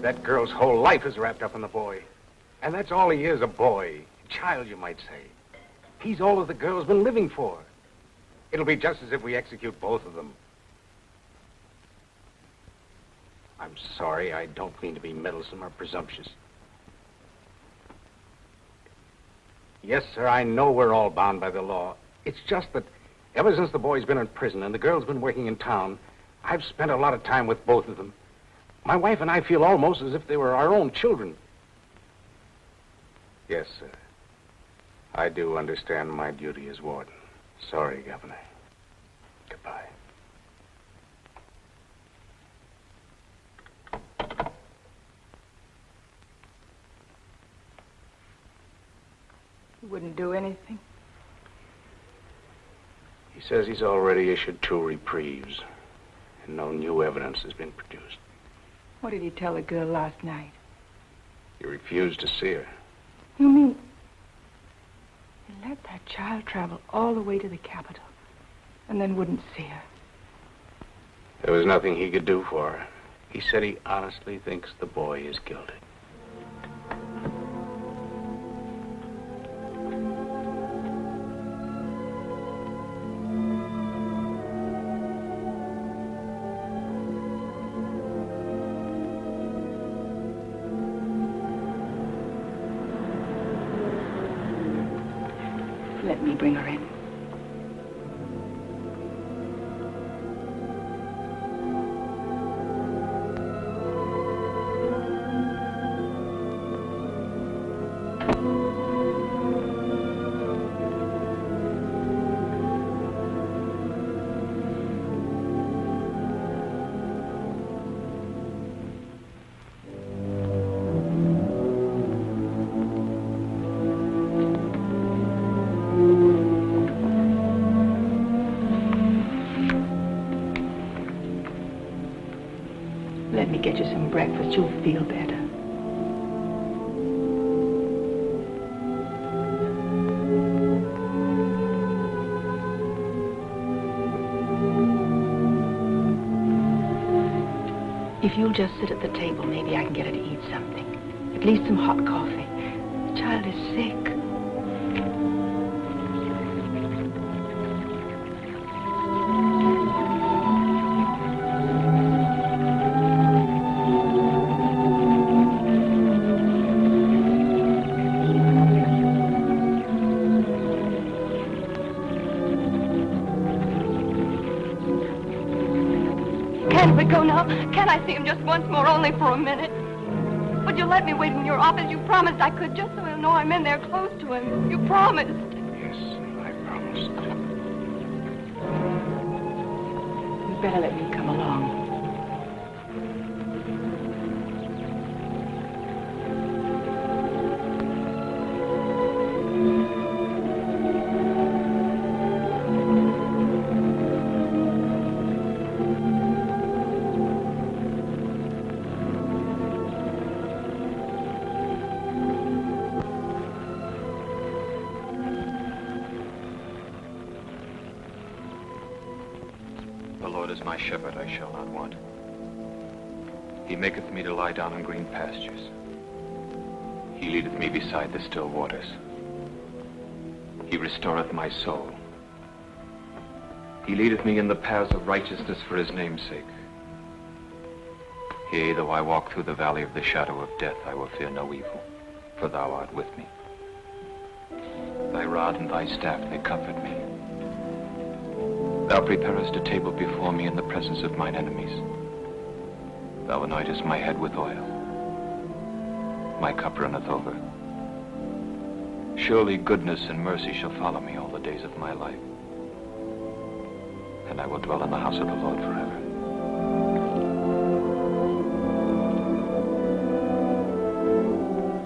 That girl's whole life is wrapped up in the boy. And that's all he is, a boy. A child, you might say. He's all that the girl's been living for. It'll be just as if we execute both of them. I'm sorry, I don't mean to be meddlesome or presumptuous. Yes, sir, I know we're all bound by the law. It's just that ever since the boy's been in prison and the girl's been working in town, I've spent a lot of time with both of them. My wife and I feel almost as if they were our own children. Yes, sir. I do understand my duty as warden. Sorry, Governor. Goodbye. You wouldn't do anything? He says he's already issued 2 reprieves, and no new evidence has been produced. What did he tell the girl last night? He refused to see her. You mean he let that child travel all the way to the capital and then wouldn't see her? There was nothing he could do for her. He said he honestly thinks the boy is guilty. Let me bring her in. Let me get you some breakfast. You'll feel better. If you'll just sit at the table, maybe I can get her to eat something. At least some hot coffee. The child is sick. Can't we go now? Can't I see him just once more, only for a minute? Would you let me wait in your office? You promised I could, just so he'll know I'm in there close to him. You promised. Yes, I promised. You'd better let me come along. The Lord is my shepherd, I shall not want. He maketh me to lie down in green pastures. He leadeth me beside the still waters. He restoreth my soul. He leadeth me in the paths of righteousness for his name's sake. Yea, though I walk through the valley of the shadow of death, I will fear no evil, for thou art with me. Thy rod and thy staff, they comfort me. Thou preparest a table before me in the presence of mine enemies. Thou anointest my head with oil. My cup runneth over. Surely goodness and mercy shall follow me all the days of my life. And I will dwell in the house of the Lord forever.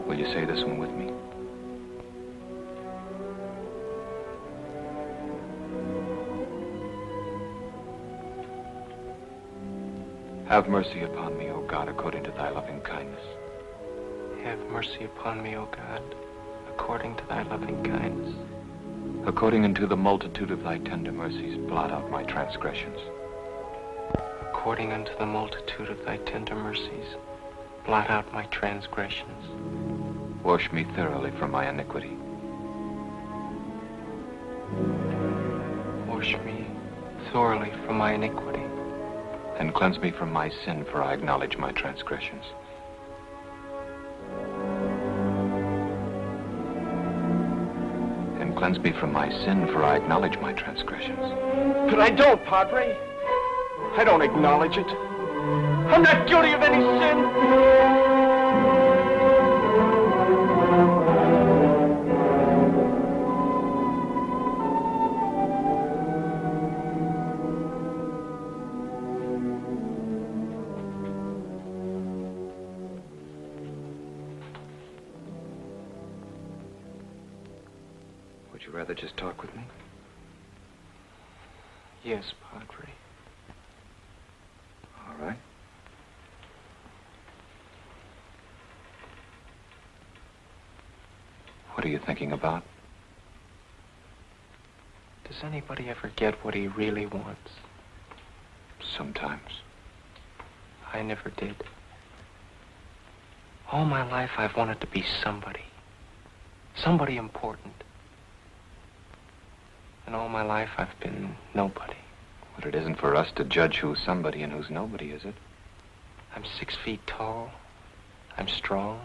Will you say this one with me? Have mercy upon me, O God, according to thy loving kindness. Have mercy upon me, O God, according to thy loving kindness. According unto the multitude of thy tender mercies, blot out my transgressions. According unto the multitude of thy tender mercies, blot out my transgressions. Wash me thoroughly from my iniquity. Wash me thoroughly from my iniquity. And cleanse me from my sin, for I acknowledge my transgressions. And cleanse me from my sin, for I acknowledge my transgressions. But I don't, Padre. I don't acknowledge it. I'm not guilty of any sin. Would you rather just talk with me? Yes, Padre. All right. What are you thinking about? Does anybody ever get what he really wants? Sometimes. I never did. All my life I've wanted to be somebody. Somebody important. And all my life I've been nobody. But it isn't for us to judge who's somebody and who's nobody, is it? I'm 6 feet tall. I'm strong.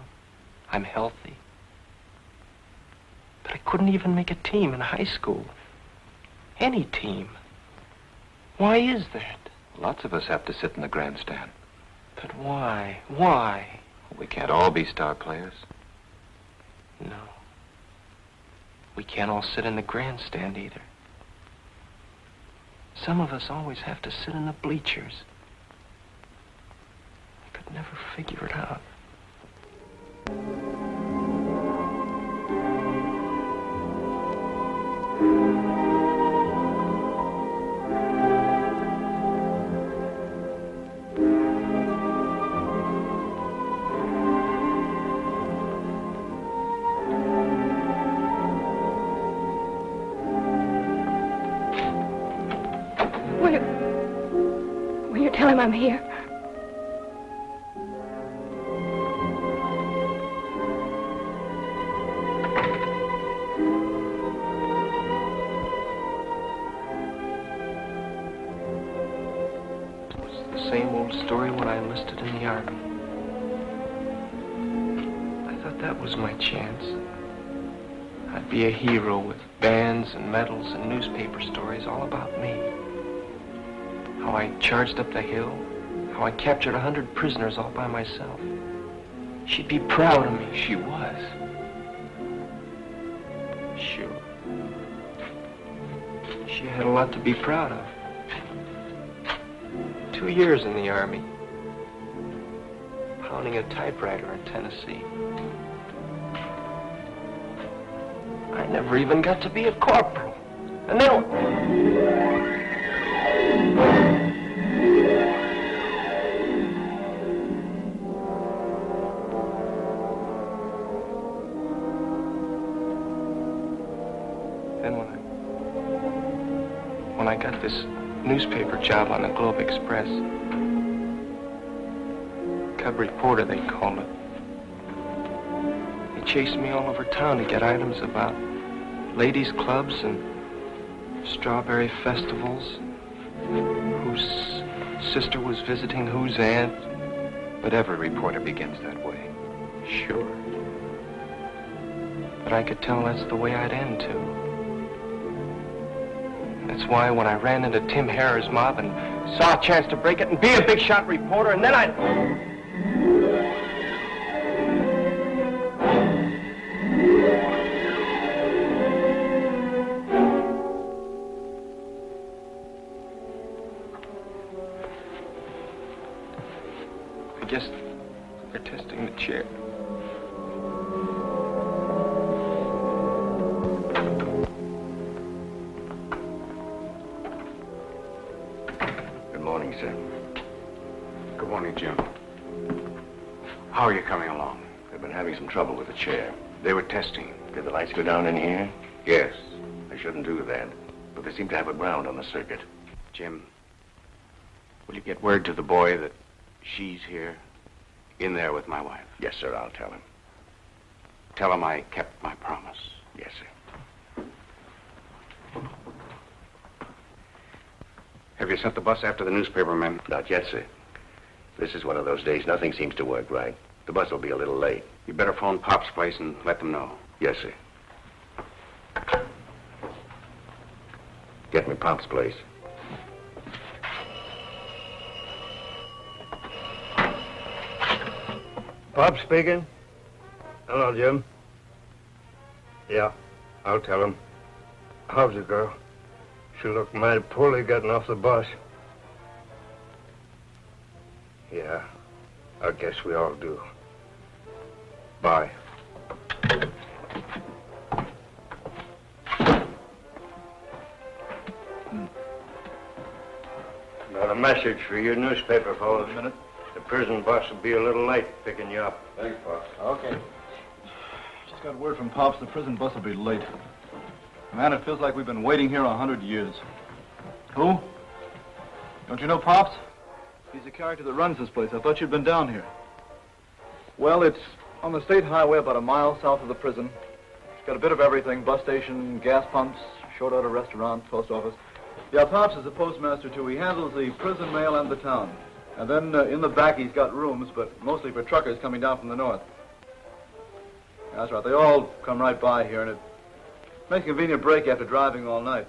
I'm healthy. But I couldn't even make a team in high school. Any team. Why is that? Lots of us have to sit in the grandstand. But why? Why? We can't all be star players. No. We can't all sit in the grandstand either. Some of us always have to sit in the bleachers. I could never figure it out. Will you tell him I'm here? It's the same old story when I enlisted in the Army. I thought that was my chance. I'd be a hero with bands and medals and newspaper stories all about me. How I charged up the hill, how I captured 100 prisoners all by myself. She'd be proud of me. She was. Sure. She had a lot to be proud of. 2 years in the Army, pounding a typewriter in Tennessee. I never even got to be a corporal. And then... Then when I got this newspaper job on the Globe Express. Cub reporter, they called it. They chased me all over town to get items about ladies' clubs and strawberry festivals, whose sister was visiting whose aunt. But every reporter begins that way. Sure. But I could tell that's the way I'd end, too. That's why when I ran into Tim Harrer's mob and saw a chance to break it and be a big shot reporter, and then I guess they're testing the chair. Good morning, sir. Good morning, Jim. How are you coming along? I've been having some trouble with the chair. They were testing. Did the lights go down in here? Yes. I shouldn't do that, but they seem to have a ground on the circuit. Jim, will you get word to the boy that she's here, in there with my wife? Yes, sir, I'll tell him. Tell him I kept my promise. Yes, sir. Have you sent the bus after the newspaper men? Not yet, sir. This is one of those days nothing seems to work right. The bus will be a little late. You better phone Pop's place and let them know. Yes, sir. Get me Pop's place. Pop speaking. Hello, Jim. Yeah, I'll tell him. How's the girl? She looked mighty poorly getting off the bus. Yeah, I guess we all do. Bye. Got a message for your newspaper, fellas. A minute. The prison bus will be a little late picking you up. Thanks, Pops. Okay. Just got word from Pops the prison bus will be late. Man, it feels like we've been waiting here 100 years. Who? Don't you know Pops? He's the character that runs this place. I thought you'd been down here. Well, it's on the state highway about a mile south of the prison. It's got a bit of everything. Bus station, gas pumps, short order restaurant, post office. Yeah, Pops is the postmaster, too. He handles the prison mail and the town. And then in the back, he's got rooms, but mostly for truckers coming down from the north. That's right. They all come right by here, and it makes a convenient break after driving all night.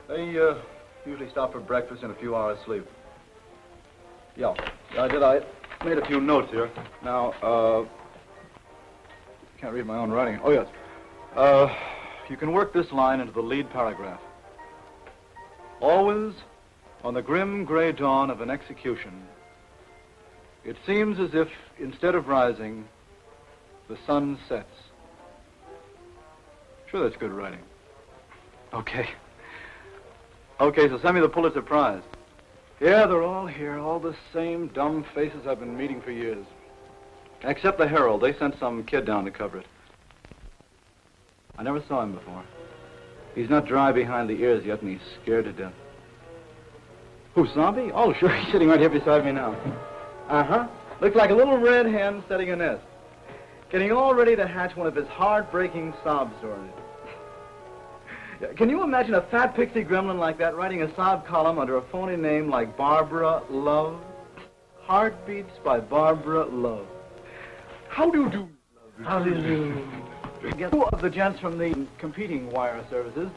They usually stop for breakfast and a few hours sleep. Yeah, I made a few notes here. Now, can't read my own writing. Oh, yes. You can work this line into the lead paragraph. Always, on the grim gray dawn of an execution, it seems as if, instead of rising, the sun sets. Sure, that's good writing. Okay. Okay, so send me the Pulitzer Prize. Yeah, they're all here, all the same dumb faces I've been meeting for years. Except the Herald. They sent some kid down to cover it. I never saw him before. He's not dry behind the ears yet, and he's scared to death. Who, Zombie? Oh, sure, he's sitting right here beside me now. Uh-huh. Looks like a little red hen setting a nest. Getting all ready to hatch one of his heartbreaking sob stories. Can you imagine a fat pixie gremlin like that writing a sob column under a phony name like Barbara Love? Heartbeats by Barbara Love. How do you do? How do you do? Two of the gents from the competing wire services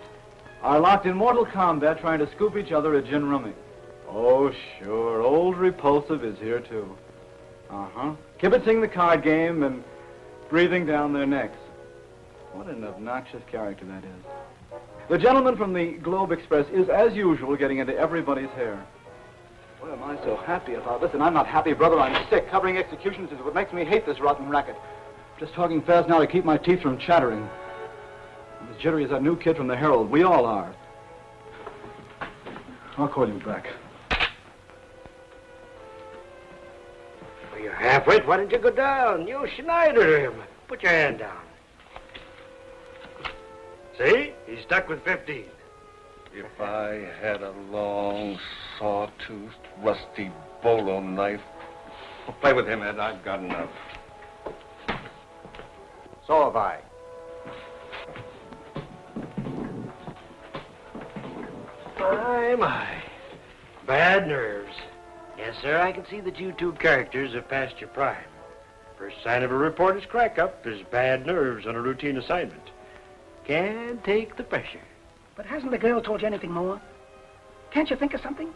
are locked in mortal combat trying to scoop each other at gin rummy. Oh, sure. Old Repulsive is here, too. Uh-huh. Kibitzing the card game and breathing down their necks. What an obnoxious character that is. The gentleman from the Globe Express is, as usual, getting into everybody's hair. What am I so happy about? Listen, I'm not happy, brother. I'm sick. Covering executions is what makes me hate this rotten racket. Just talking fast now to keep my teeth from chattering. I'm as jittery as that new kid from the Herald. We all are. I'll call you back. Well, you're halfway. Why don't you go down? You Schneider him. Put your hand down. See? He's stuck with 15. If I had a long, sawtoothed, rusty bolo knife. Well, play with him, Ed. I've got enough. So have I. My. Bad nerves. Yes, sir, I can see that you two characters have passed your prime. First sign of a reporter's crack-up is bad nerves on a routine assignment. Can't take the pressure. But hasn't the girl told you anything more? Can't you think of something?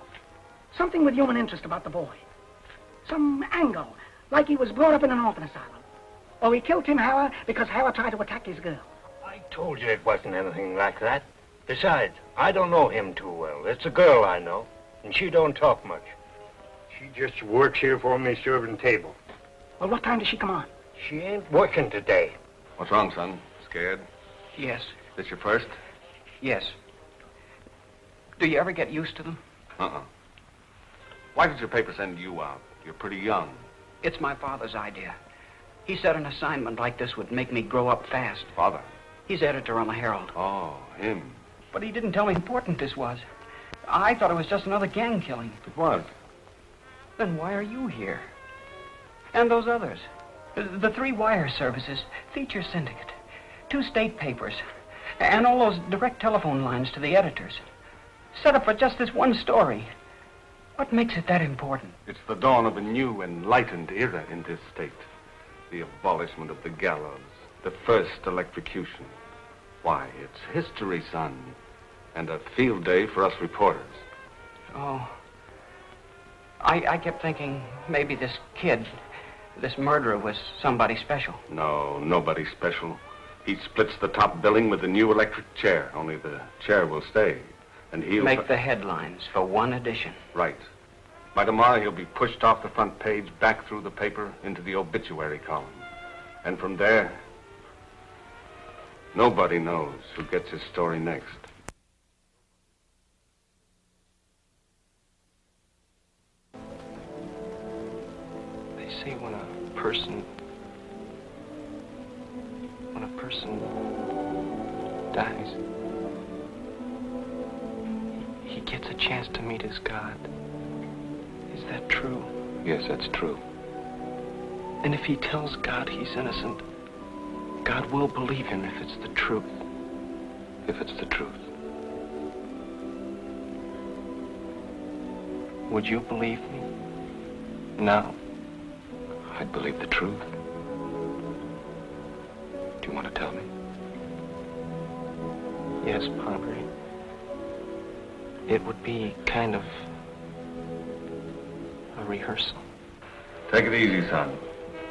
Something with human interest about the boy. Some angle, like he was brought up in an orphan asylum. Or he killed Tim Harrah because Harrah tried to attack his girl. I told you it wasn't anything like that. Besides, I don't know him too well. It's a girl I know, and she don't talk much. She just works here for me serving table. Well, what time does she come on? She ain't working today. What's wrong, son? Scared? Yes. This your first? Yes. Do you ever get used to them? Uh-uh. Why did your paper send you out? You're pretty young. It's my father's idea. He said an assignment like this would make me grow up fast. Father? He's editor on the Herald. Oh, him. But he didn't tell me how important this was. I thought it was just another gang killing. It was. Then why are you here? And those others? The 3 wire services, feature syndicate, 2 state papers, and all those direct telephone lines to the editors. Set up for just this one story. What makes it that important? It's the dawn of a new, enlightened era in this state. The abolishment of the gallows. The first electrocution. Why, it's history, son. And a field day for us reporters. Oh. I kept thinking maybe this kid, this murderer, was somebody special. No, nobody special. He splits the top billing with the new electric chair. Only the chair will stay. And he'll... Make the headlines for one edition. Right. By tomorrow, he'll be pushed off the front page, back through the paper, into the obituary column. And from there, nobody knows who gets his story next. They say when a person dies, he gets a chance to meet his God. Is that true? Yes, that's true. And if he tells God he's innocent, God will believe him if it's the truth. If it's the truth. Would you believe me? Now? I'd believe the truth. Do you want to tell me? Yes, Padre. It would be kind of a rehearsal. Take it easy, son.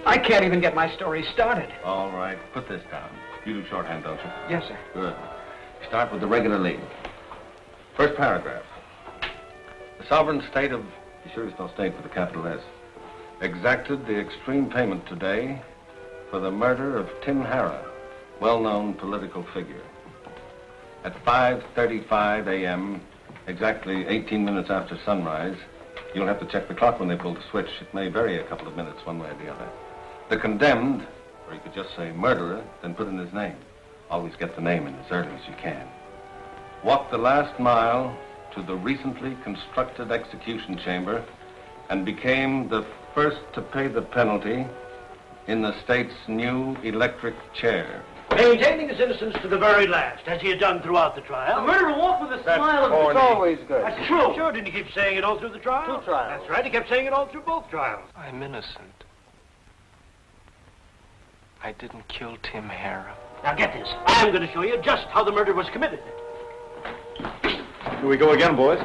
I can't even get my story started. All right, put this down. You do shorthand, don't you? Yes, sir. Good. Start with the regular lead. First paragraph. The sovereign state of... You sure there's no state with a capital S? Exacted the extreme payment today for the murder of Tim Harrah, well-known political figure. At 5:35 a.m., exactly 18 minutes after sunrise, you'll have to check the clock when they pull the switch. It may vary a couple of minutes one way or the other. The condemned, or you could just say murderer, then put in his name. Always get the name in as early as you can. Walk the last mile to the recently constructed execution chamber and became the first to pay the penalty in the state's new electric chair. Maintaining his innocence to the very last, as he had done throughout the trial. The murderer walked with a smile. It's always good. That's true. Sure, didn't he keep saying it all through the trial? 2 trials. That's right, he kept saying it all through both trials. I'm innocent. I didn't kill Tim Harrah. Now get this. I'm going to show you just how the murder was committed. Here we go again, boys.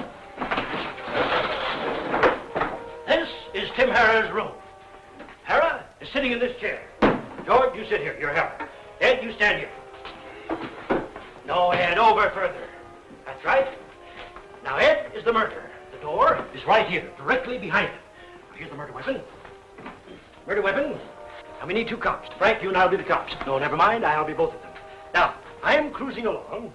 This is Tim Harrah's room. Harrah is sitting in this chair. George, you sit here. You're Harrah. Ed, you stand here. No, Ed, over further. That's right. Now, Ed is the murderer. The door is right here, directly behind him. Now, here's the murder weapon. Murder weapon. Now, we need 2 cops. Frank, you and I'll be the cops. No, never mind. I'll be both of them. Now, I am cruising along.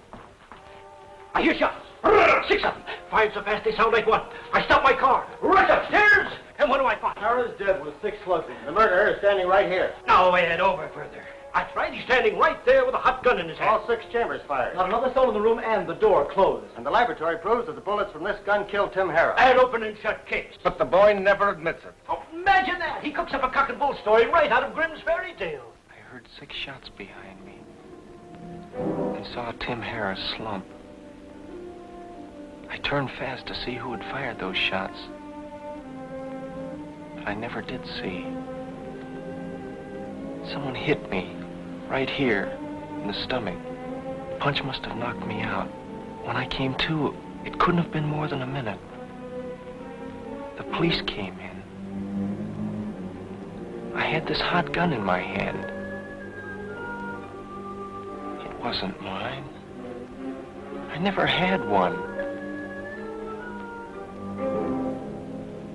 I hear shots. 6 of them. Fired so fast they sound like one. I stop my car. Rush upstairs. And what do I find? Harrah's dead with 6 slugs in him. The murderer is standing right here. No, Ed, over further. That's right. He's standing right there with a hot gun in his hand. All 6 chambers fired. Not another soul in the room, and the door closed. And the laboratory proves that the bullets from this gun killed Tim Harris. An open and shut case. But the boy never admits it. Oh, imagine that. He cooks up a cock and bull story right out of Grimm's fairy tale. I heard 6 shots behind me and saw Tim Harris slump. I turned fast to see who had fired those shots, but I never did see. Someone hit me right here in the stomach. The punch must have knocked me out. When I came to, it couldn't have been more than a minute. The police came in. I had this hot gun in my hand. It wasn't mine. I never had one.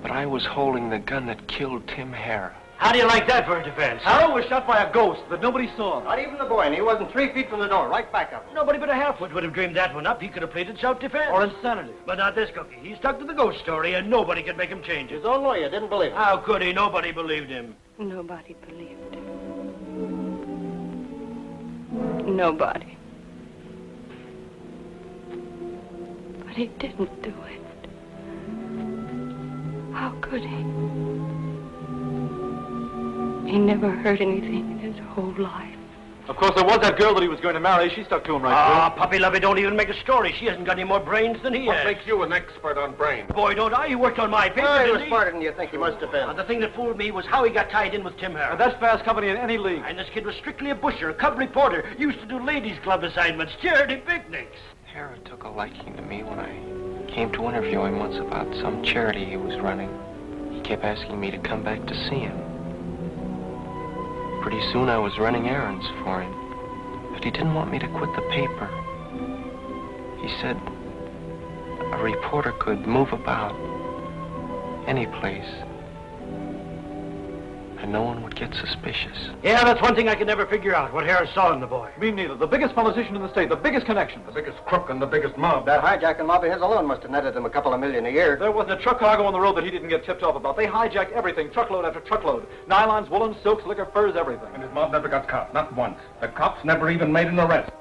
But I was holding the gun that killed Tim Harris. How do you like that for a defense? Harold was shot by a ghost that nobody saw. Not even the boy, and he wasn't 3 feet from the door, right back of him. Nobody but a half-wit would have dreamed that one up. He could have pleaded self-defense. Or insanity. But not this cookie. He stuck to the ghost story, and nobody could make him change it. His own lawyer didn't believe him. How could he? Nobody believed him. Nobody believed him. Nobody. But he didn't do it. How could he? He never heard anything in his whole life. Of course, there was that girl that he was going to marry. She stuck to him right Ah, puppy lovey, don't even make a story. She hasn't got any more brains than he What has. makes you an expert on brains? Boy, don't I. He worked on my paper, Oh, he didn't was smarter than you think he must have been. The thing that fooled me was how he got tied in with Tim Harris. through. That's fast company in any league. And this kid was strictly a busher, a cub reporter. Used to do ladies' club assignments, charity picnics. Harris took a liking to me when I came to interview him once about some charity he was running. He kept asking me to come back to see him. Pretty soon I was running errands for him, but he didn't want me to quit the paper. He said a reporter could move about any place, and no one would get suspicious. Yeah, that's one thing I could never figure out, what Harris saw in the boy. Me neither. The biggest politician in the state, the biggest connection. The biggest crook and the biggest mob. That hijacking mob of his alone must have netted him a couple of million a year. There wasn't a truck cargo on the road that he didn't get tipped off about. They hijacked everything, truckload after truckload. Nylons, woolens, silks, liquor, furs, everything. And his mob never got caught, not once. The cops never even made an arrest.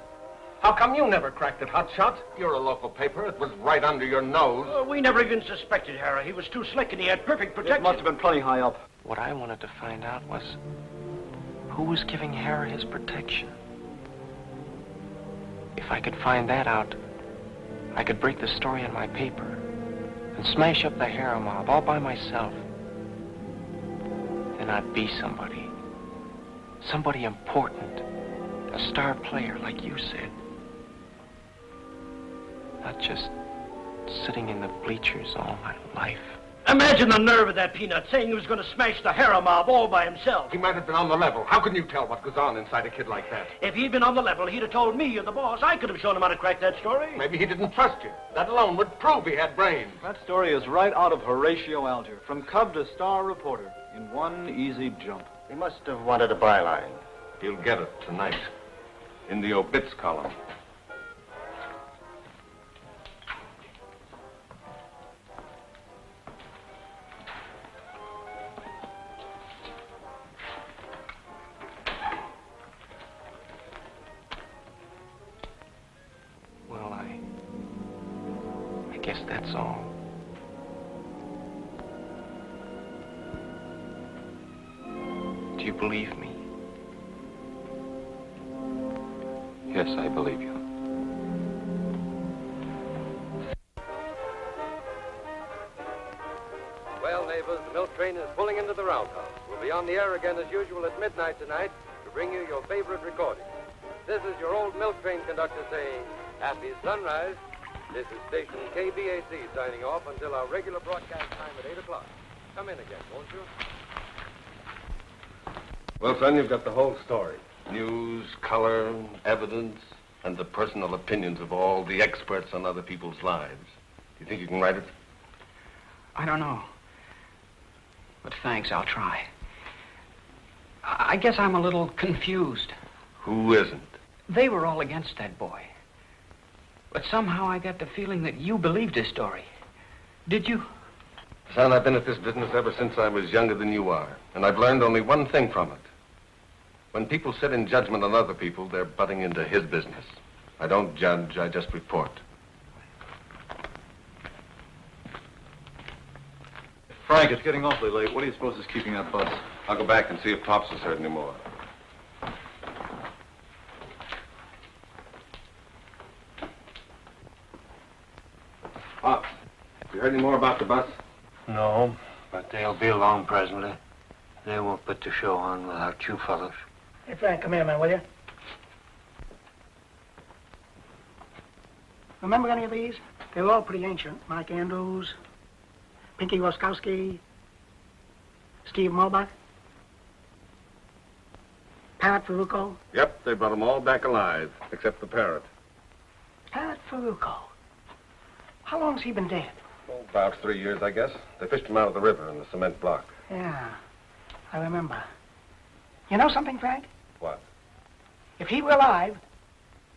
How come you never cracked it, Hotshot? You're a local paper. It was right under your nose. We never even suspected Harris. He was too slick and he had perfect protection. It must have been plenty high up. What I wanted to find out was who was giving Harry his protection. If I could find that out, I could break the story in my paper and smash up the Harry mob all by myself. Then I'd be somebody. Somebody important. A star player, like you said. Not just sitting in the bleachers all my life. Imagine the nerve of that peanut saying he was going to smash the Harris mob all by himself. He might have been on the level. How can you tell what goes on inside a kid like that? If he'd been on the level, he'd have told me, you're the boss. I could have shown him how to crack that story. Maybe he didn't trust you. That alone would prove he had brains. That story is right out of Horatio Alger, from cub to star reporter, in one easy jump. He must have wanted a byline. He'll get it tonight. In the obits column. Well, I guess that's all. Do you believe me? Yes, I believe you. Well, neighbors, the milk train is pulling into the roundhouse. We'll be on the air again as usual at midnight tonight to bring you your favorite recordings. This is your old milk train conductor saying, happy sunrise. This is station KBAC signing off until our regular broadcast time at 8 o'clock. Come in again, won't you? Well, son, you've got the whole story. News, color, evidence, and the personal opinions of all the experts on other people's lives. Do you think you can write it? I don't know. But thanks, I'll try. I guess I'm a little confused. Who isn't? They were all against that boy. But somehow I got the feeling that you believed his story. Did you? Son, I've been at this business ever since I was younger than you are. And I've learned only one thing from it. When people sit in judgment on other people, they're butting into his business. I don't judge, I just report. Frank, it's getting awfully late. What do you suppose is keeping that bus? I'll go back and see if Pops has heard any more. Pops, have you heard any more about the bus? No, but they'll be along presently. They won't put the show on without you fellows. Hey, Frank, come here, man, will you? Remember any of these? They were all pretty ancient. Mike Andrews, Pinky Roskowski, Steve Mulbach, Parrot Ferruco. Yep, they brought them all back alive, except the parrot. Parrot Ferruco. How long's he been dead? Oh, about 3 years, I guess. They fished him out of the river in the cement block. Yeah, I remember. You know something, Frank? What? If he were alive,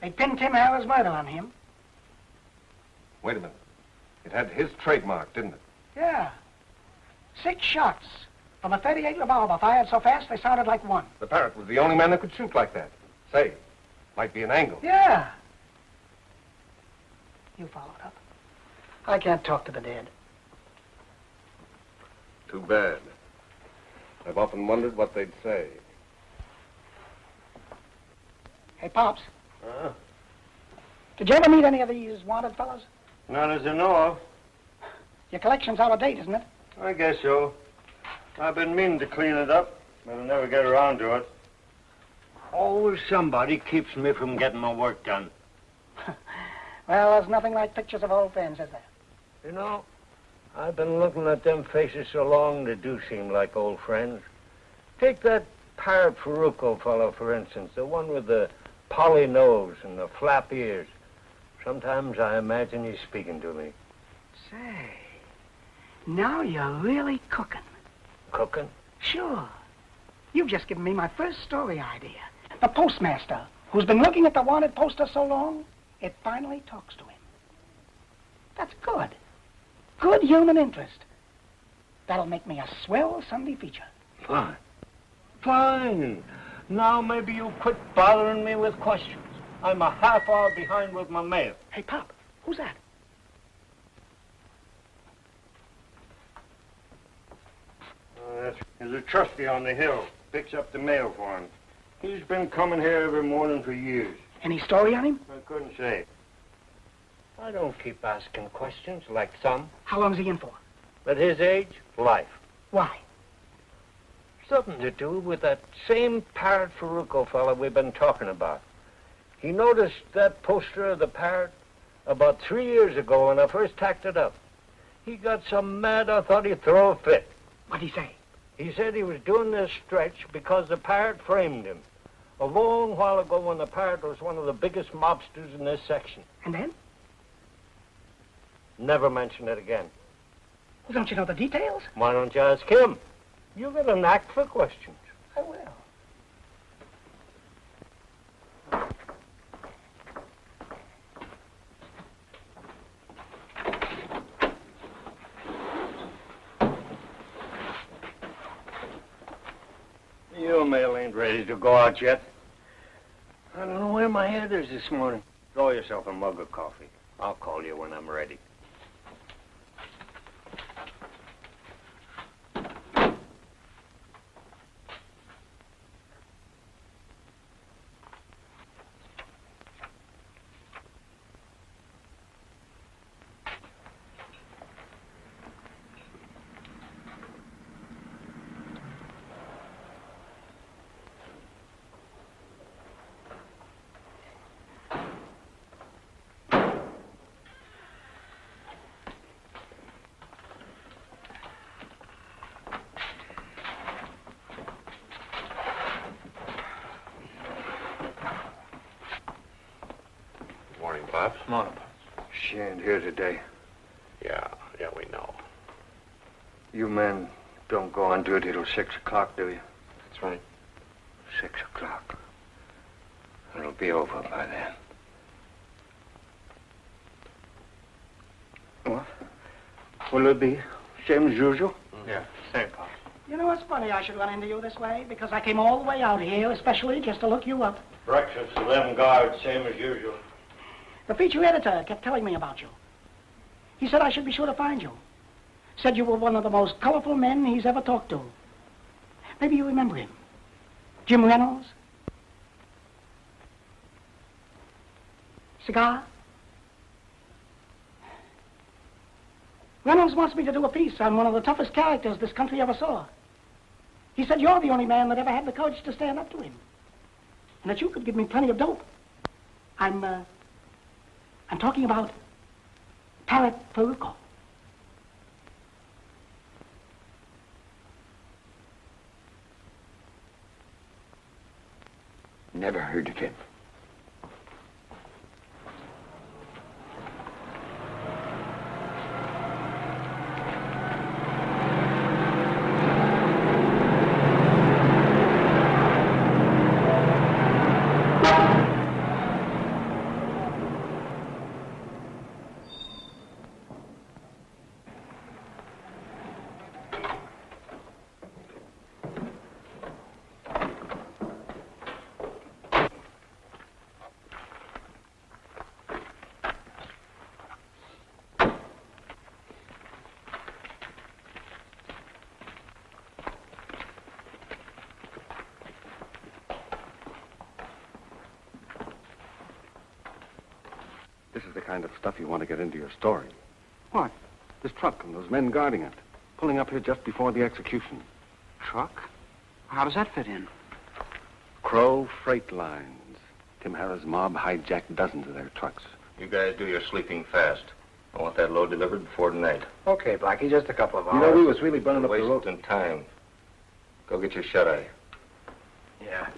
they'd pin Tim Harrah's murder on him. Wait a minute. It had his trademark, didn't it? Yeah. 6 shots from a .38 revolver fired so fast they sounded like one. The parrot was the only man that could shoot like that. Say, might be an angle. Yeah. You followed up. I can't talk to the dead. Too bad. I've often wondered what they'd say. Hey, Pops. Did you ever meet any of these wanted fellas? Not as I know of. Your collection's out of date, isn't it? I guess so. I've been meaning to clean it up, but I never get around to it. Always somebody keeps me from getting my work done. Well, there's nothing like pictures of old friends, is there? You know, I've been looking at them faces so long, they do seem like old friends. Take that Parr Ferruco fellow, for instance, the one with the poly nose and the flap ears. Sometimes I imagine he's speaking to me. Say, now you're really cooking. Cooking? Sure. You've just given me my first story idea. The postmaster, who's been looking at the wanted poster so long, it finally talks to him. That's good. Good human interest. That'll make me a swell Sunday feature. Fine. Fine. Now maybe you'll quit bothering me with questions. I'm a half hour behind with my mail. Hey, Pop, who's that? There's a trustee on the hill. Picks up the mail for him. He's been coming here every morning for years. Any story on him? I couldn't say. I don't keep asking questions like some. How long's he in for? At his age, life. Why? Something to do with that same Parrot Ferruco fella we've been talking about. He noticed that poster of the parrot about 3 years ago when I first tacked it up. He got so mad I thought he'd throw a fit. What'd he say? He said he was doing this stretch because the parrot framed him. A long while ago when the parrot was one of the biggest mobsters in this section. And then? Never mention it again. Well, don't you know the details? Why don't you ask him? You got a knack for questions. I will. Your mail ain't ready to go out yet. I don't know where my head is this morning. Draw yourself a mug of coffee. I'll call you when I'm ready. Bob? Come on. She ain't here today. Yeah, we know. You men don't go on duty till 6 o'clock, do you? That's right. 6 o'clock. It'll be over by then. What? Will it be same as usual? Yeah, same, Pop. You know, it's funny I should run into you this way, because I came all the way out here, especially just to look you up. Breakfast, 11 guards, same as usual. The feature editor kept telling me about you. He said I should be sure to find you. Said you were one of the most colorful men he's ever talked to. Maybe you remember him. Jim Reynolds? Cigar? Reynolds wants me to do a piece on one of the toughest characters this country ever saw. He said you're the only man that ever had the courage to stand up to him. And that you could give me plenty of dope. I'm talking about Parrot Peruco. Never heard of him. This is the kind of stuff you want to get into your story. What? This truck and those men guarding it. Pulling up here just before the execution. Truck? How does that fit in? Crow Freight Lines. Tim Harris' mob hijacked dozens of their trucks. You guys do your sleeping fast. I want that load delivered before tonight. Okay, Blackie, just a couple of hours. You know, we was really burning up the road. Wasting time. Go get your shut-eye. Yeah.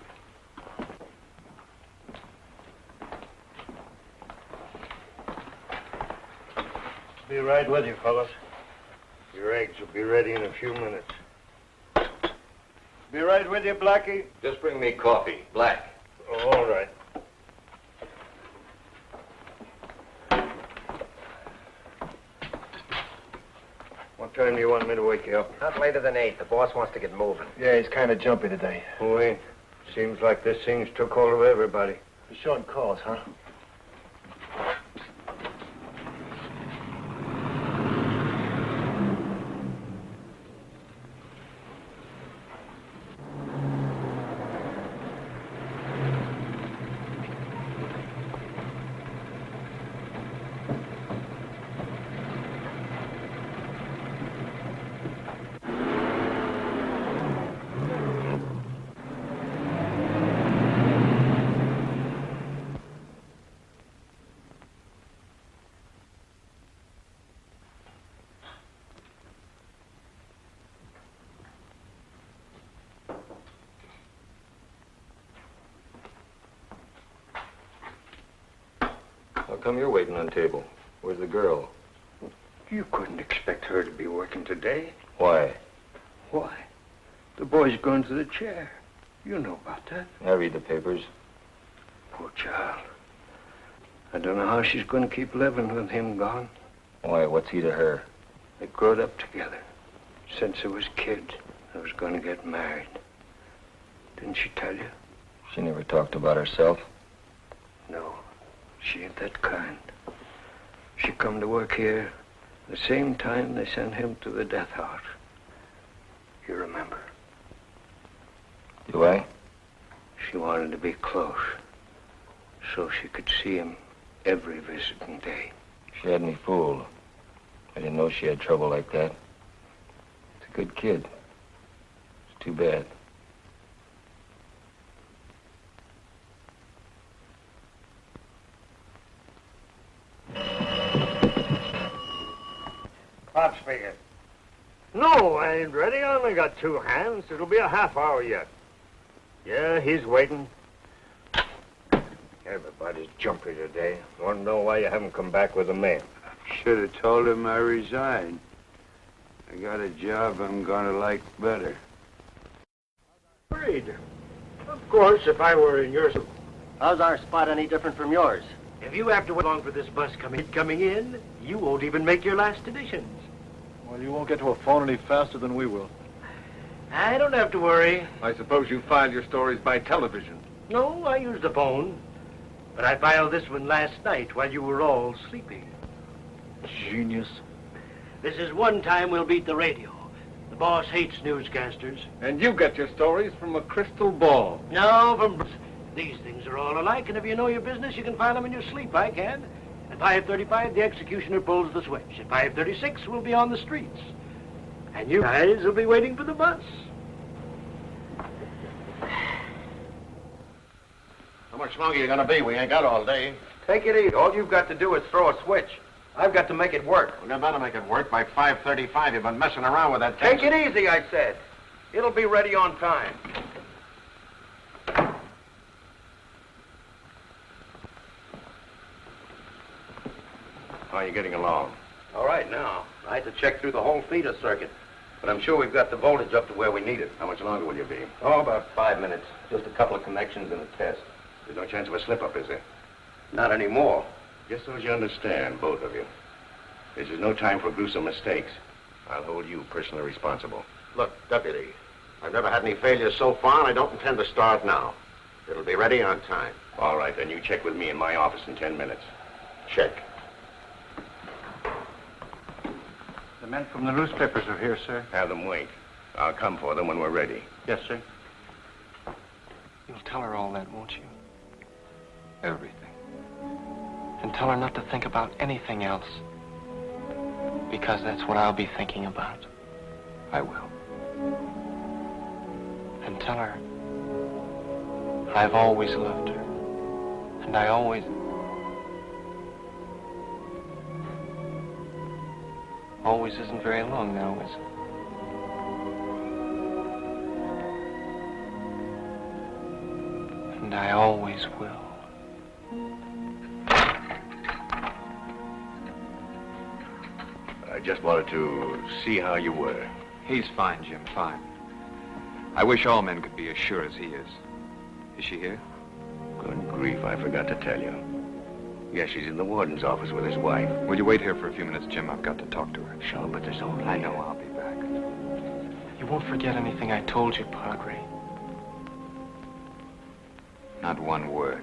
Be right with you, fellas. Your eggs will be ready in a few minutes. Be right with you, Blackie. Just bring me coffee, black. Oh, all right. What time do you want me to wake you up? Not later than 8. The boss wants to get moving. Yeah, he's kind of jumpy today. Oh, ain't. Seems like this thing's took hold of everybody. The short calls, huh? How come you're waiting on table? Where's the girl? You couldn't expect her to be working today. Why? Why? The boy's gone to the chair. You know about that. I read the papers. Poor child. I don't know how she's going to keep living with him gone. Why, what's he to her? They growed up together. Since they was kids, they was going to get married. Didn't she tell you? She never talked about herself. No, she ain't that kind. She come to work here the same time they sent him to the death house. You remember? Do I? She wanted to be close, so she could see him every visiting day. She had me fooled. I didn't know she had trouble like that. It's a good kid. It's too bad. Pop speaking. No, I ain't ready. I only got 2 hands. It'll be a half hour yet. Yeah, he's waiting. Everybody's jumpy today. Want to know why you haven't come back with the mail? Should have told him I resigned. I got a job I'm gonna like better. Agreed. Of course, if I were in your... How's our spot any different from yours? If you have to wait long for this bus coming in, you won't even make your last editions. Well, you won't get to a phone any faster than we will. I don't have to worry. I suppose you filed your stories by television. No, I used the phone. But I filed this one last night while you were all sleeping. Genius. This is one time we'll beat the radio. The boss hates newscasters. And you get your stories from a crystal ball. No, from... These things are all alike, and if you know your business, you can file them in your sleep. I can. At 5:35, the executioner pulls the switch. At 5:36, we'll be on the streets. And you guys will be waiting for the bus. How much longer you gonna be? We ain't got all day. Take it easy. All you've got to do is throw a switch. I've got to make it work. Well, you better make it work. By 5:35, you've been messing around with that Take it easy, I said. It'll be ready on time. How are you getting along? All right, now. I had to check through the whole feeder circuit. But I'm sure we've got the voltage up to where we need it. How much longer will you be? Oh, about 5 minutes. Just a couple of connections and a test. There's no chance of a slip-up, is there? Not anymore. Just so as you understand, both of you. This is no time for gruesome mistakes. I'll hold you personally responsible. Look, Deputy, I've never had any failures so far, and I don't intend to start now. It'll be ready on time. All right, then you check with me in my office in 10 minutes. Check. The men from the newspapers are here, sir. Have them wait. I'll come for them when we're ready. Yes, sir. You'll tell her all that, won't you? Everything. And tell her not to think about anything else. Because that's what I'll be thinking about. I will. And tell her I've always loved her. And I always... Always isn't very long now, is it? And I always will. I just wanted to see how you were. He's fine, Jim, fine. I wish all men could be as sure as he is. Is she here? Good grief, I forgot to tell you. Yes, she's in the warden's office with his wife. Will you wait here for a few minutes, Jim? I've got to talk to her. Sure, but there's only... I know, I'll be back. You won't forget anything I told you, Padre. Not one word.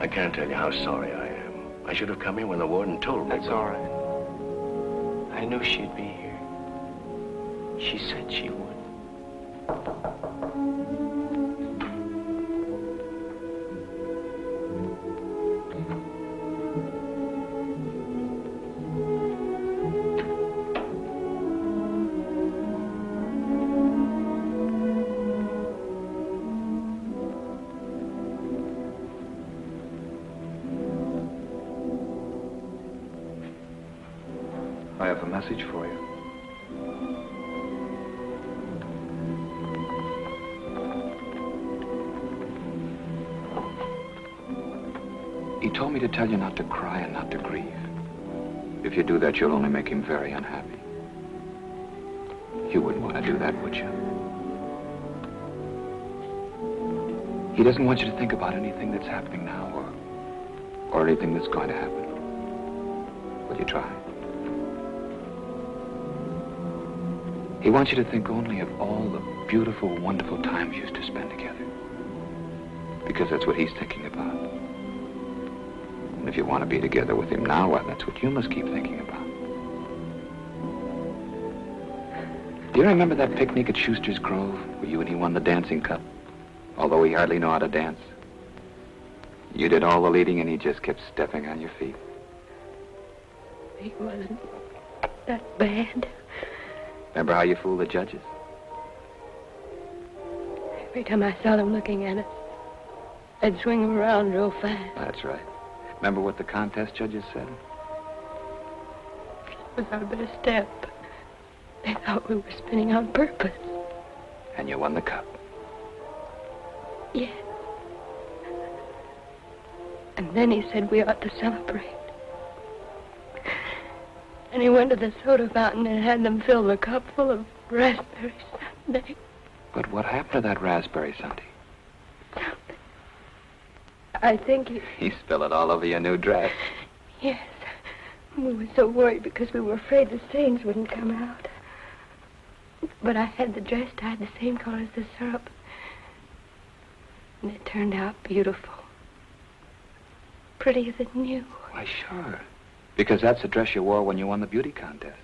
I can't tell you how sorry I am. I should have come here when the warden told me. That's all right. I knew she'd be here. She said she would. I have a message for you. He told me to tell you not to cry and not to grieve. If you do that, you'll only make him very unhappy. You wouldn't want to do that, would you? He doesn't want you to think about anything that's happening now or anything that's going to happen. Will you try? He wants you to think only of all the beautiful, wonderful times you used to spend together. Because that's what he's thinking about. And if you want to be together with him now, well, that's what you must keep thinking about. Do you remember that picnic at Schuster's Grove where you and he won the dancing cup? Although he hardly knew how to dance. You did all the leading and he just kept stepping on your feet. He wasn't that bad. Remember how you fooled the judges? Every time I saw them looking at us, I'd swing them around real fast. That's right. Remember what the contest judges said? It was our best step. They thought we were spinning on purpose. And you won the cup. Yes. And then he said we ought to celebrate. And he went to the soda fountain and had them fill the cup full of raspberry sundae. But what happened to that raspberry sundae? I think he... He spilled it all over your new dress. Yes. We were so worried because we were afraid the stains wouldn't come out. But I had the dress dyed the same color as the syrup. And it turned out beautiful. Prettier than new. Why, sure. Because that's the dress you wore when you won the beauty contest.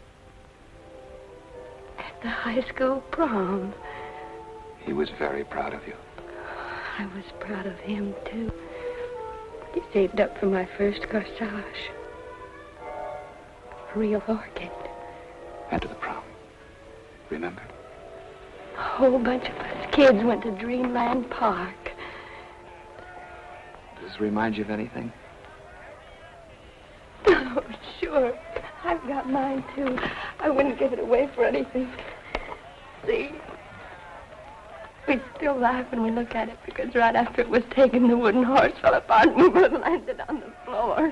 At the high school prom. He was very proud of you. I was proud of him, too. He saved up for my first corsage. A real orchid. And to the prom. Remember? A whole bunch of us kids went to Dreamland Park. Does this remind you of anything? Oh, sure. I've got mine, too. I wouldn't give it away for anything. See? We still laugh when we look at it because right after it was taken, the wooden horse fell apart and we landed on the floor.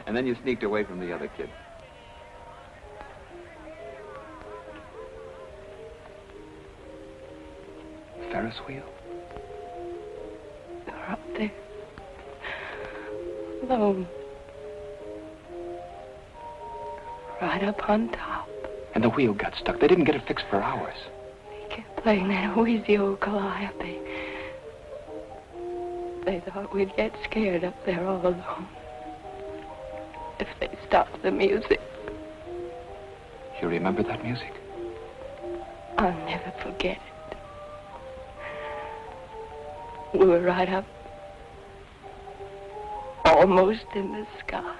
And then you sneaked away from the other kids. Ferris wheel? They're up there. Sloane. Right up on top. And the wheel got stuck. They didn't get it fixed for hours. They kept playing that wheezy old calliope. They thought we'd get scared up there all alone. If they stopped the music. You remember that music? I'll never forget it. We were right up, almost in the sky.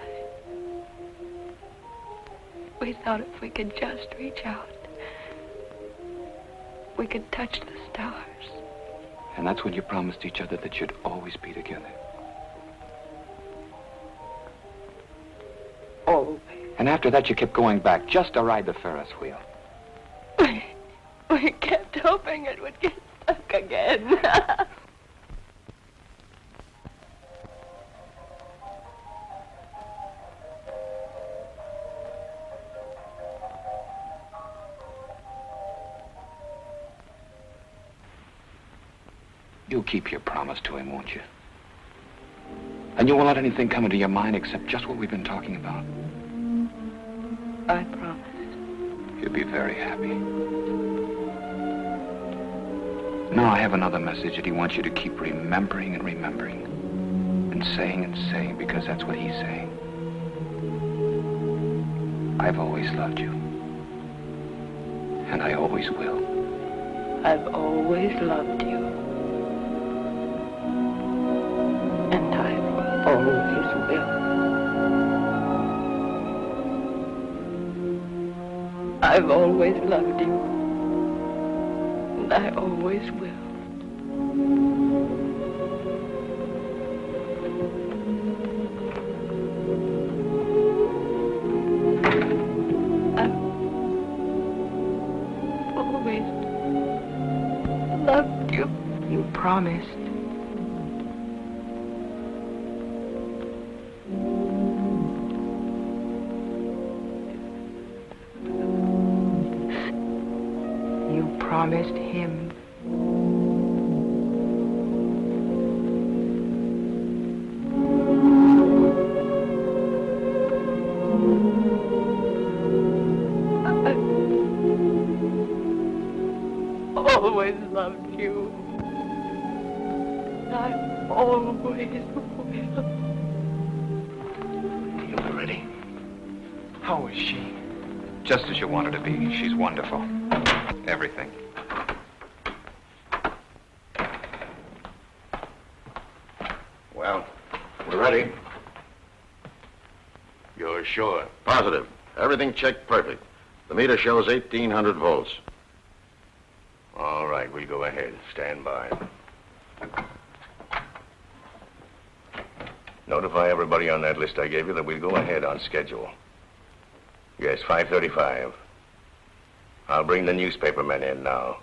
We thought if we could just reach out, we could touch the stars. And that's when you promised each other that you'd always be together. Always. And after that, you kept going back just to ride the Ferris wheel. We kept hoping it would get stuck again. You'll keep your promise to him, won't you? And you won't let anything come into your mind except just what we've been talking about. I promise. You'll be very happy. Now I have another message that he wants you to keep remembering and remembering. And saying, because that's what he's saying. I've always loved you. And I always will. I've always loved you. And I always will. I've always loved you. And I always will. I've always loved you. You promised. You promised him. Always loved you. I always will. You ready? How is she? Just as you want her to be. She's wonderful. Everything. Well, we're ready. You're sure? Positive. Everything checked perfect. The meter shows 1,800 volts. All right, we'll go ahead. Stand by. Notify everybody on that list I gave you that we'll go ahead on schedule. Yes, 5:35. I'll bring the newspapermen in now.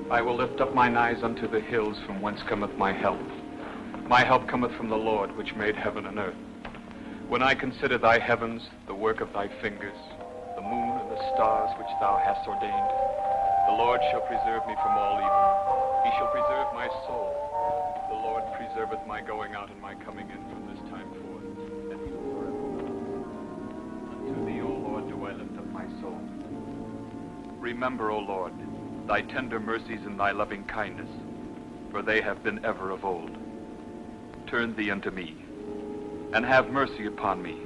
I will lift up mine eyes unto the hills, from whence cometh my help. My help cometh from the Lord, which made heaven and earth. When I consider thy heavens, the work of thy fingers, the moon and the stars which thou hast ordained, the Lord shall preserve me from all evil. He shall preserve my soul. The Lord preserveth my going out and my coming in from this time forth, and forever. Unto thee, O Lord, do I lift up my soul. Remember, O Lord, thy tender mercies and thy loving kindness, for they have been ever of old. Turn thee unto me, and have mercy upon me,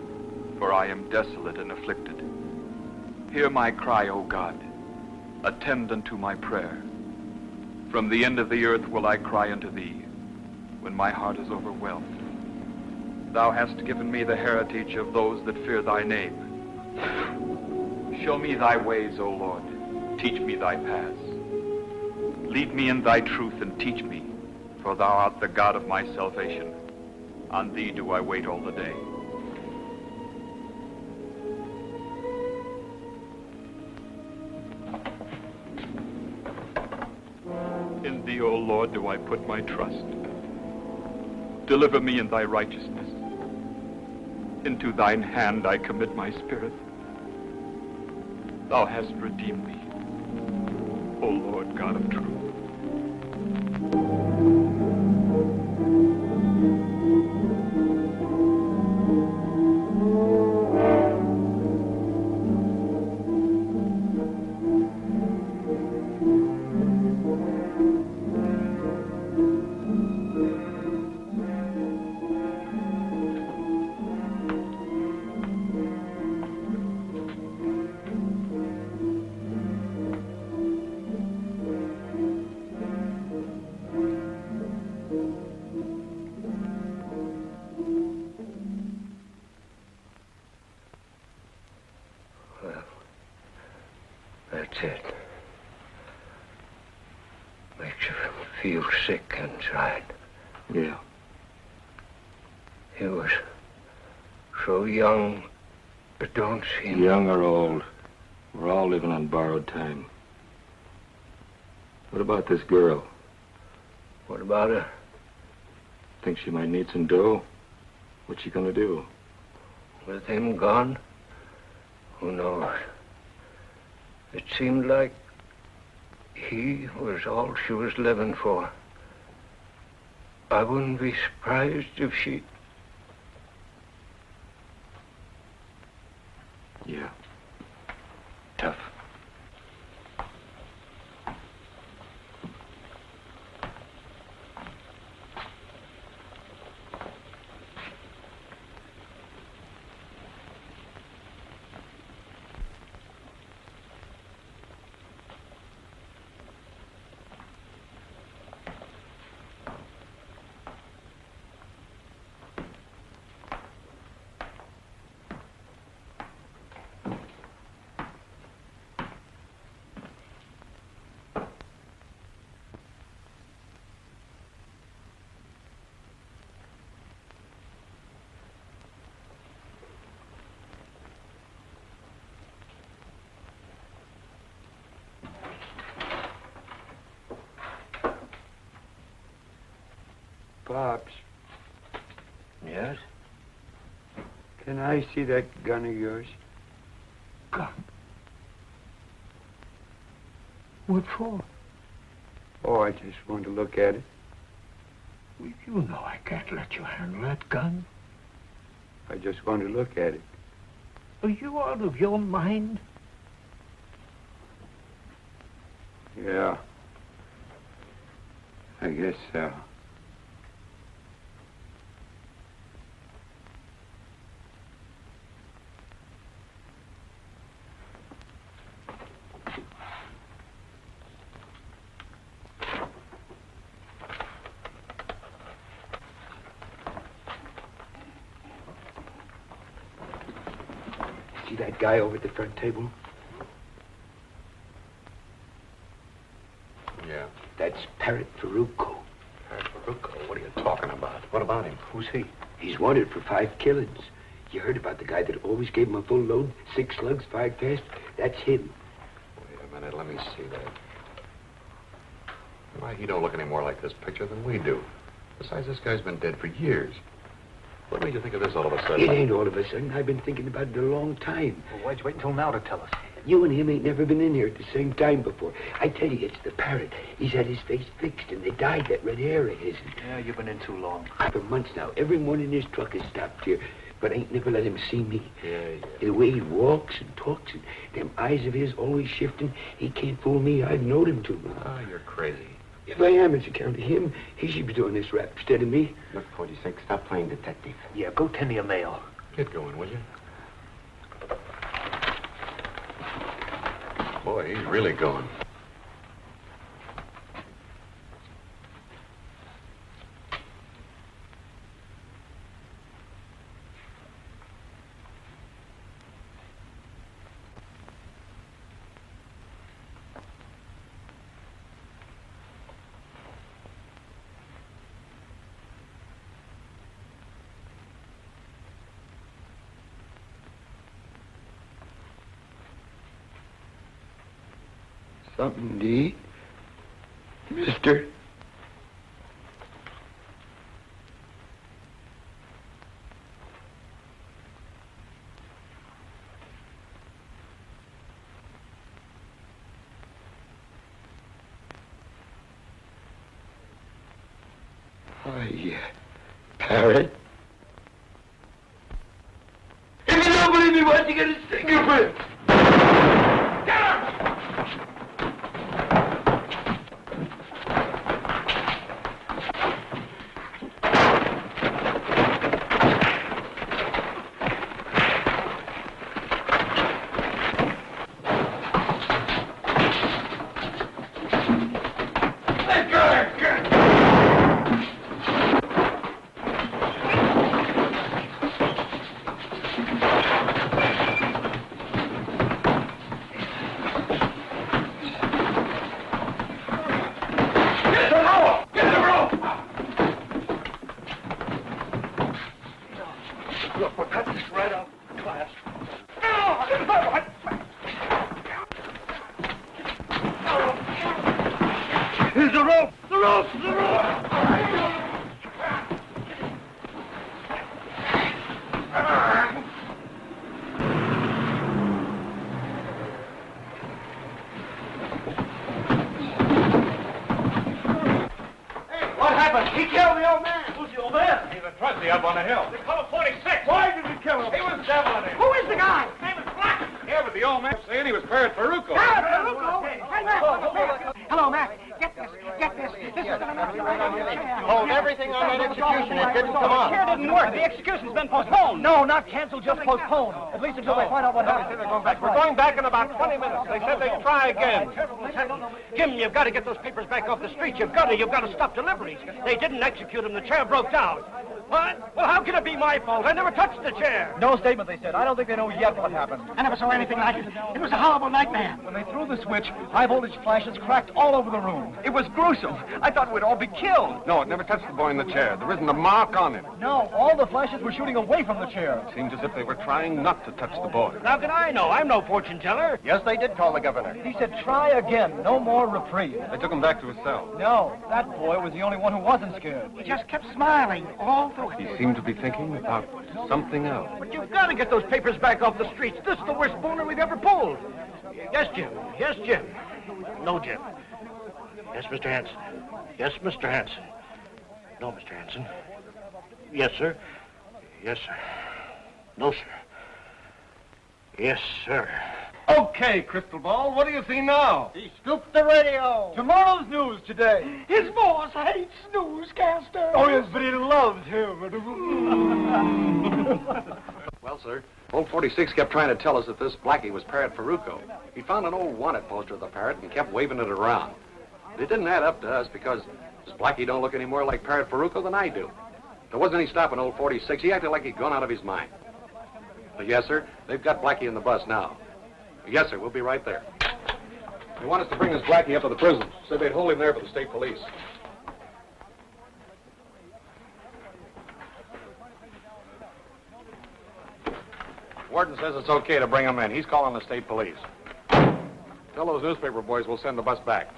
for I am desolate and afflicted. Hear my cry, O God. Attend unto my prayer. From the end of the earth will I cry unto thee, when my heart is overwhelmed. Thou hast given me the heritage of those that fear thy name. Show me thy ways, O Lord. Teach me thy paths. Lead me in thy truth and teach me, for thou art the God of my salvation. On thee do I wait all the day. In thee, O Lord, do I put my trust. Deliver me in thy righteousness. Into thine hand I commit my spirit. Thou hast redeemed me, O Lord God of truth. That's it. Makes you feel sick inside. Yeah. He was so young, it don't seem... Young or old, we're all living on borrowed time. What about this girl? What about her? Think she might need some dough? What's she gonna do? With him gone? Who knows? It seemed like he was all she was living for. I wouldn't be surprised if she... Yeah. Tough. Pops. Yes? Can I see that gun of yours? Gun? What for? Oh, I just want to look at it. Well, you know I can't let you handle that gun. I just want to look at it. Are you out of your mind? Yeah. I guess so. See that guy over at the front table? Yeah. That's Parrot Faruco. Faruco? What are you talking about? What about him? Who's he? He's wanted for 5 killings. You heard about the guy that always gave him a full load, 6 slugs fired fast? That's him. Wait a minute, let me see that. Why, he don't look any more like this picture than we do. Besides, this guy's been dead for years. What made you think of this all of a sudden? It ain't all of a sudden. I've been thinking about it a long time. Well, why'd you wait until now to tell us? You and him ain't never been in here at the same time before. I tell you, it's the parrot. He's had his face fixed, and they dyed that red hair of his. Yeah, you've been in too long. For months now, every morning his truck has stopped here, but I ain't never let him see me. Yeah. The way he walks and talks, and them eyes of his always shifting, he can't fool me. I've known him too long. Ah, you're crazy. If I am, it's account of him. He should be doing this rap instead of me. Look, 46, stop playing detective. Yeah, go tend to your mail. Get going, will you? Boy, he's really going. Something to eat, mister? Hi, parrot. If you don't believe me, why don't you get his fingerprint? Here's the rope! The rope! The rope! What happened? He killed the old man. Who's the old man? He's a trusty up on the hill. They call him 46. Why did he kill him? He was deviling him. Who is the guy? His name is Black. Yeah, but the old man saying he was Parrot Faruco. Hey, Mac. Hello, Mac. Get this. This is gonna make you right on your chair. Hold everything on that execution. It didn't come off. The chair didn't work. The execution's been postponed. No, not canceled, just postponed. At least until they find out what happened. We're going back in about 20 minutes. They said they'd try again. Jim, you've got to get those papers back off the street. You've got to stop deliveries. They didn't execute them. The chair broke down. What? Well, how can it be my fault? I never touched the chair. No statement, they said. I don't think they know yet what happened. I never saw anything like it. It was a horrible nightmare. When they threw the switch, high-voltage flashes cracked all over the room. It was gruesome. I thought we'd all be killed. No, it never touched the boy in the chair. There isn't a mark on it. No, all the flashes were shooting away from the chair. It seemed as if they were trying not to touch the boy. How can I know? I'm no fortune teller. Yes, they did call the governor. He said, try again. No more reprieve. They took him back to his cell. No, that boy was the only one who wasn't scared. He just kept smiling all through it. He seemed to be thinking about something else. But you've got to get those papers back off the streets. This is the worst boner we've ever pulled. Yes, Jim. Yes, Jim. No, Jim. Yes, Mr. Hanson. Yes, Mr. Hanson. No, Mr. Hanson. Yes, sir. Yes, sir. No, sir. Yes, sir. Okay, Crystal Ball, what do you see now? He scooped the radio. Tomorrow's news today. His boss hates newscasters. Oh, yes, but he loves him. Well, sir, old 46 kept trying to tell us that this Blackie was Parrot Faruco. He found an old wanted poster of the parrot and kept waving it around. But it didn't add up to us because this Blackie don't look any more like Parrot Faruco than I do. There wasn't any stopping old 46. He acted like he'd gone out of his mind. But yes, sir, they've got Blackie in the bus now. Yes, sir, we'll be right there. They want us to bring this Blackie up to the prison. Said they'd hold him there for the state police. Warden says it's okay to bring him in. He's calling the state police. Tell those newspaper boys we'll send the bus back.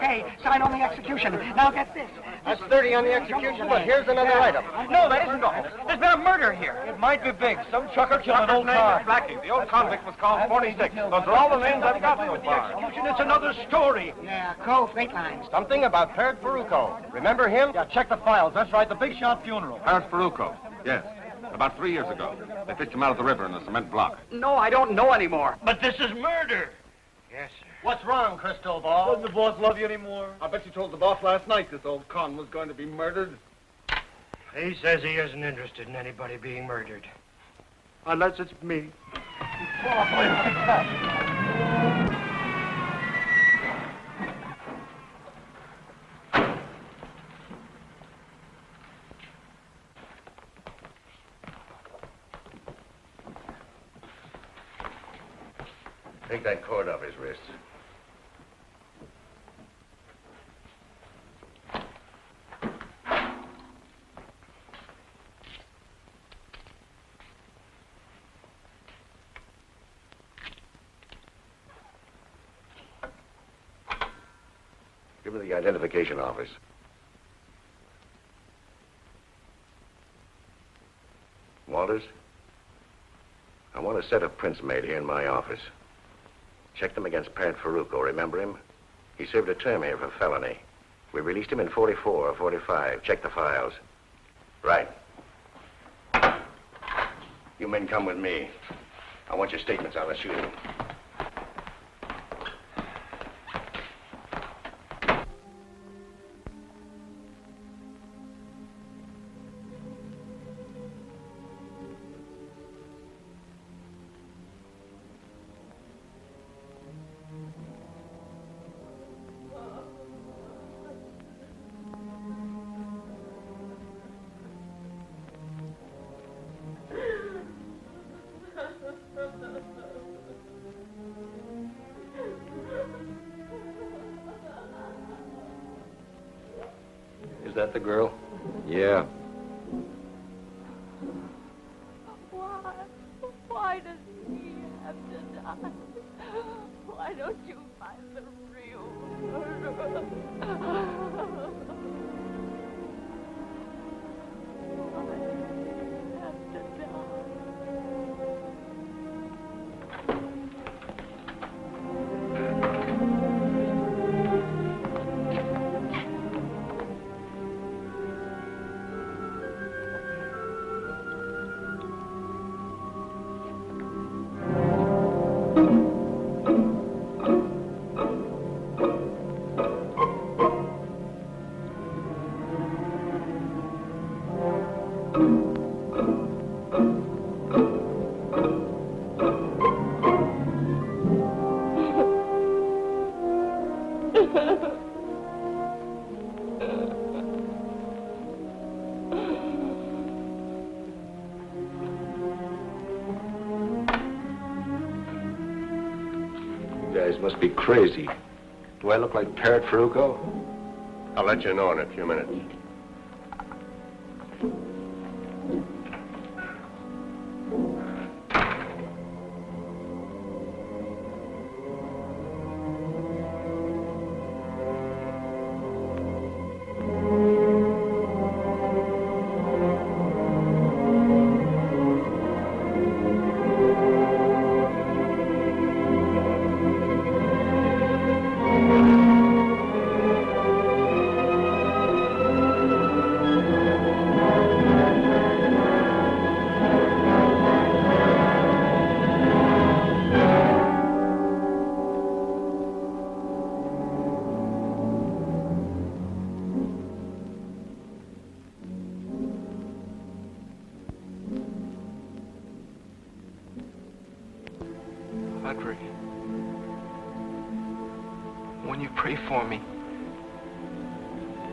Okay, sign on the execution. Now get this. That's 30 on the execution, but here's another item. No, that isn't all. There's been a murder here. It might be big. Some chucker killed an old car. Blackie. The old convict was called 46. Those are all the names I've got so far. It's another story. Yeah, Cove, Freight Lines. Something about Parrot Ferruco. Remember him? Yeah, check the files. That's right, the big shot funeral. Parrot Ferruco. Yes. About 3 years ago. They fished him out of the river in a cement block. No, I don't know anymore. But this is murder. Yes, sir. What's wrong, Crystal Ball? Doesn't the boss love you anymore? I bet you told the boss last night this old con was going to be murdered. He says he isn't interested in anybody being murdered. Unless it's me. Take that cord off his wrist. Give me the identification office. Walters? I want a set of prints made here in my office. Check them against Parrot Ferruco, remember him? He served a term here for felony. We released him in 44 or 45. Check the files. Right. You men come with me. I want your statements on the shooting. Is that the girl? Yeah. Why does he have to die? Why don't you find the real murderer? You guys must be crazy. Do I look like Parrot Ferruco? I'll let you know in a few minutes. Audrey, when you pray for me,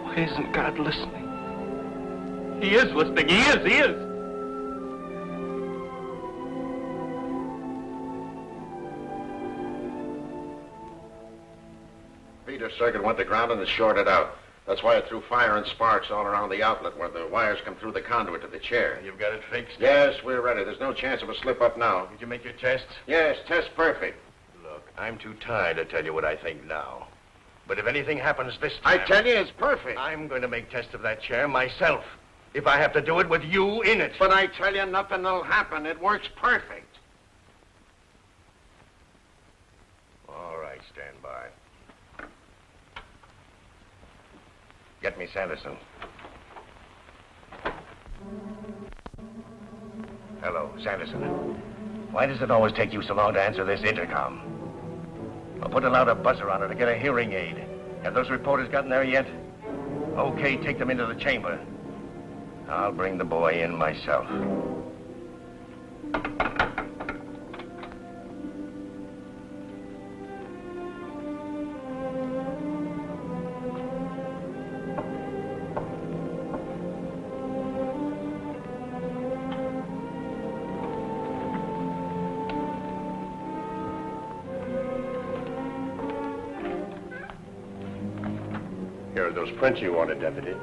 why isn't God listening? He is listening. He is. Feeder circuit went to ground and is shorted out. That's why it threw fire and sparks all around the outlet where the wires come through the conduit to the chair. You've got it fixed? Yes, we're ready. There's no chance of a slip-up now. Did you make your tests? Yes, test perfect. Look, I'm too tired to tell you what I think now. But if anything happens this time... I tell you, it's perfect. I'm going to make tests of that chair myself. If I have to do it with you in it. But I tell you, nothing will happen. It works perfect. All right, stand by. Get me Sanderson. Hello, Sanderson. Why does it always take you so long to answer this intercom? I'll put a louder buzzer on her to get a hearing aid. Have those reporters gotten there yet? Okay, take them into the chamber. I'll bring the boy in myself. Here are those prints you wanted, Deputy.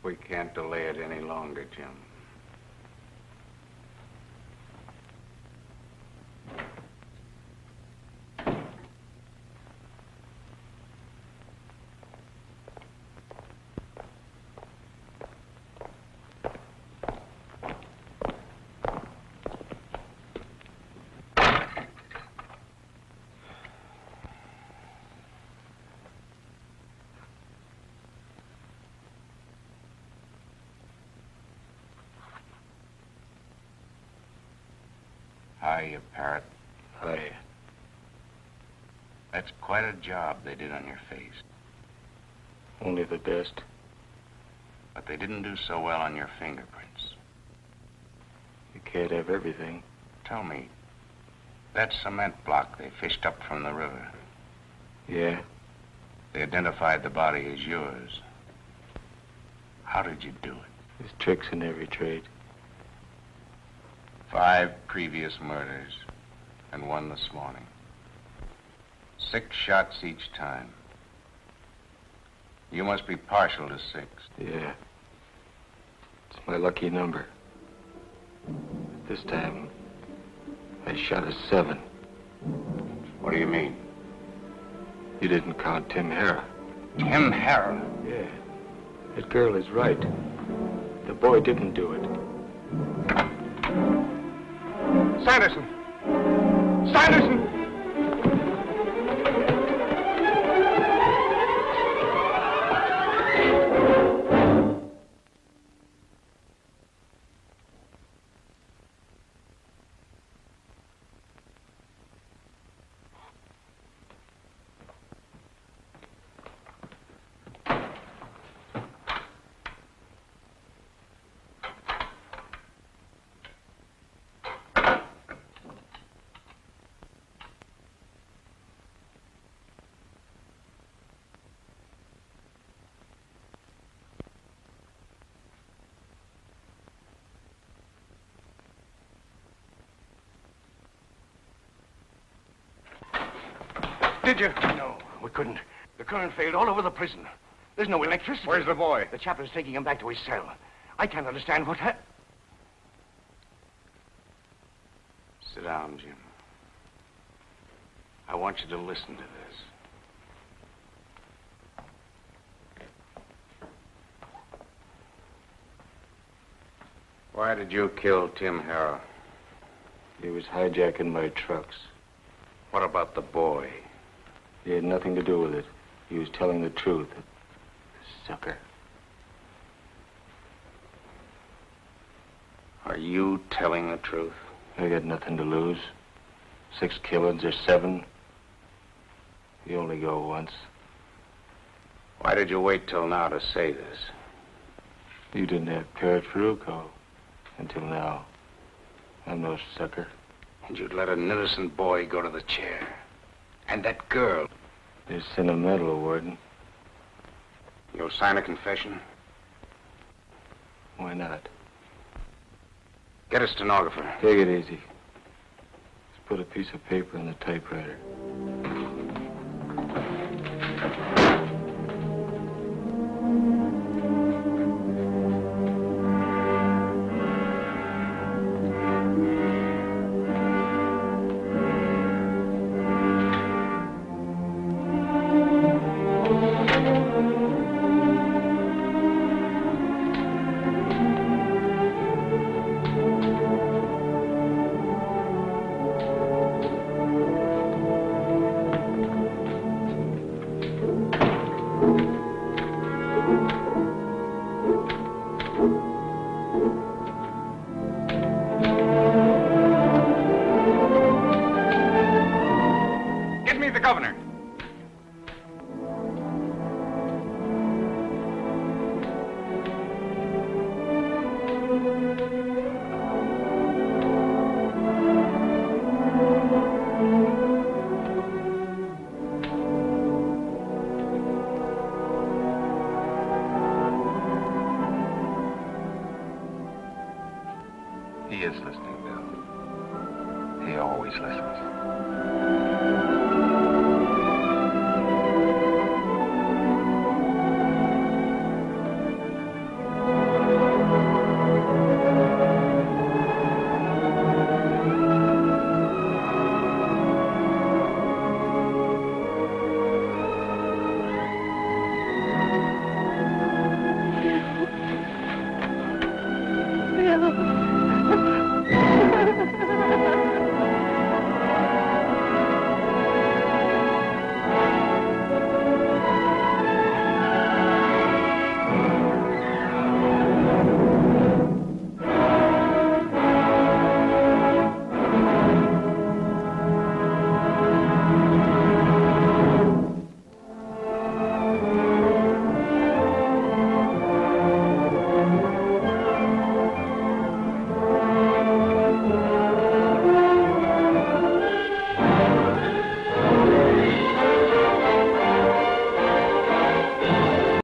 We can't delay it any longer, Jim. Hiya, Parrot. Hiya. That's quite a job they did on your face. Only the best. But they didn't do so well on your fingerprints. You can't have everything. Tell me, that cement block they fished up from the river. Yeah. They identified the body as yours. How did you do it? There's tricks in every trade. 5 previous murders, and 1 this morning. 6 shots each time. You must be partial to 6. Yeah. It's my lucky number. This time, I shot a 7. What do you mean? You didn't count Tim Harrah. Tim Harrah? Yeah. That girl is right. The boy didn't do it. Sanderson! Sanderson! Did you? No, we couldn't. The current failed all over the prison. There's no electricity. Where's the boy? The chaplain's taking him back to his cell. I can't understand what happened. Sit down, Jim. I want you to listen to this. Why did you kill Tim Harrah? He was hijacking my trucks. What about the boy? He had nothing to do with it. He was telling the truth. Sucker. Are you telling the truth? I got nothing to lose. 6 killings or 7. You only go once. Why did you wait till now to say this? You didn't have Parrot Ferruco until now. I'm no sucker. And you'd let an innocent boy go to the chair. And that girl. You're sentimental, Warden. You'll sign a confession? Why not? Get a stenographer. Take it easy. Just put a piece of paper in the typewriter. He is listening, Bill. He always listens.